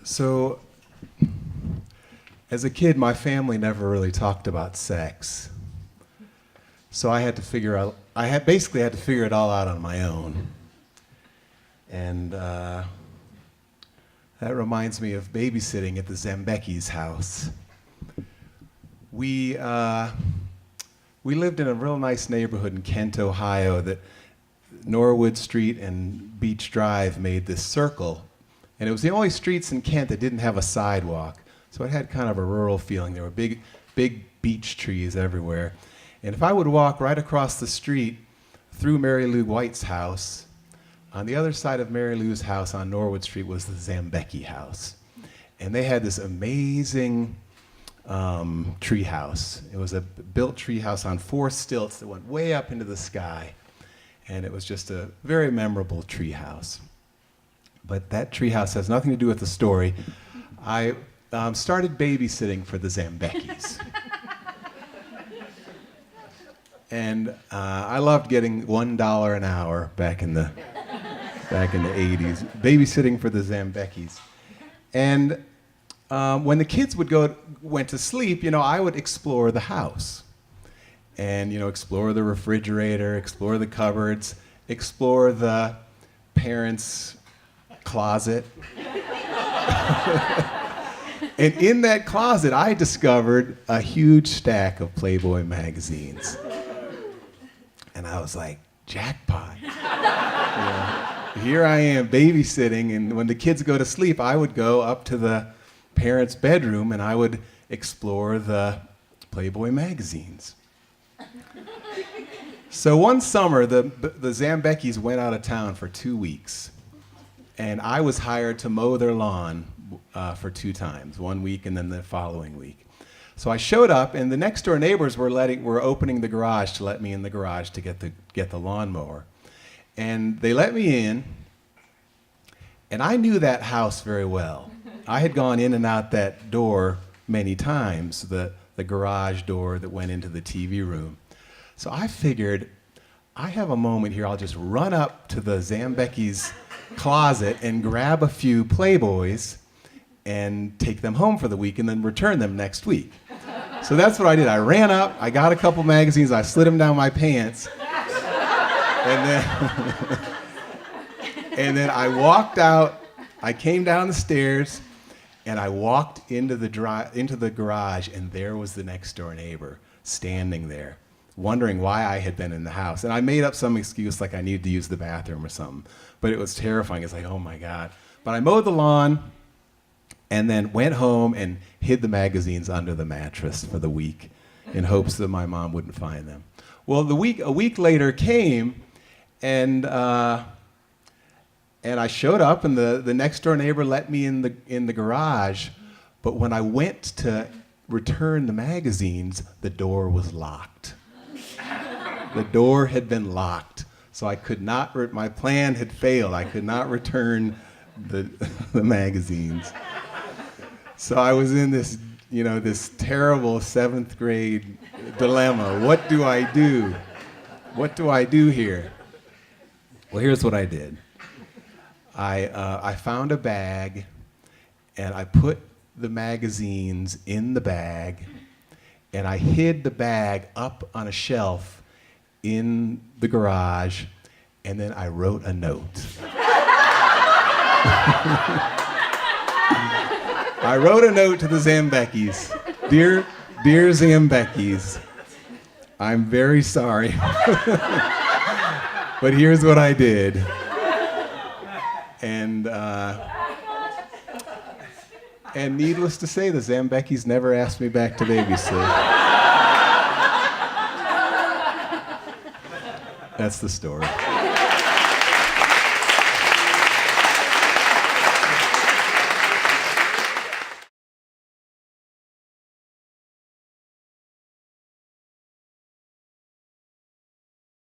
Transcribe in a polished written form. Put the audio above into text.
So, as a kid, my family never really talked about sex. So I had to figure out, basically had to figure it all out on my own. And that reminds me of babysitting at the Zambecki's house. We lived in a real nice neighborhood in Kent, Ohio, that Norwood Street and Beach Drive made this circle. And it was the only streets in Kent that didn't have a sidewalk. So it had kind of a rural feeling. There were big beech trees everywhere. And if I would walk right across the street through Mary Lou White's house, on the other side of Mary Lou's house on Norwood Street was the Zambecki house. And they had this amazing tree house. It was a built tree house on 4 stilts that went way up into the sky. And it was just a very memorable tree house. But that tree house has nothing to do with the story. I started babysitting for the Zambeckis. And I loved getting $1 an hour back in the 80s, babysitting for the Zambeckis. And when the kids went to sleep, I would explore the house. And, explore the refrigerator, explore the cupboards, explore the parents' closet. And in that closet, I discovered a huge stack of Playboy magazines. And I was like, jackpot. Here I am babysitting, and when the kids go to sleep, I would go up to the parents' bedroom and I would explore the Playboy magazines. So one summer, the Zambeckis went out of town for 2 weeks, and I was hired to mow their lawn for 2 times, 1 week and then the following week. So I showed up, and the next door neighbors were opening the garage to let me in the garage to get the lawnmower. And they let me in, and I knew that house very well. I had gone in and out that door many times, the garage door that went into the TV room. So I figured, I have a moment here, I'll just run up to the Zambecki's closet and grab a few Playboys and take them home for the week and then return them next week. So that's what I did. I ran up, I got a couple magazines, I slid them down my pants, and then I walked out, I came down the stairs, and I walked into the garage, and there was the next door neighbor standing there, wondering why I had been in the house. And I made up some excuse like I needed to use the bathroom or something. But it was terrifying. It's like, oh my God. But I mowed the lawn and then went home and hid the magazines under the mattress for the week in hopes that my mom wouldn't find them. Well, a week later came, and I showed up, and the next door neighbor let me in the garage. But when I went to return the magazines, the door was locked. The door had been locked, so I could not. My plan had failed. I could not return the magazines. So I was in this, this terrible 7th grade dilemma. What do I do? What do I do here? Well, here's what I did. I found a bag, and I put the magazines in the bag, and I hid the bag up on a shelf in the garage, and then I wrote a note. I wrote a note to the Zambeckis. Dear Zambeckis, I'm very sorry, but here's what I did. And needless to say, the Zambeckis never asked me back to babysit. That's the story.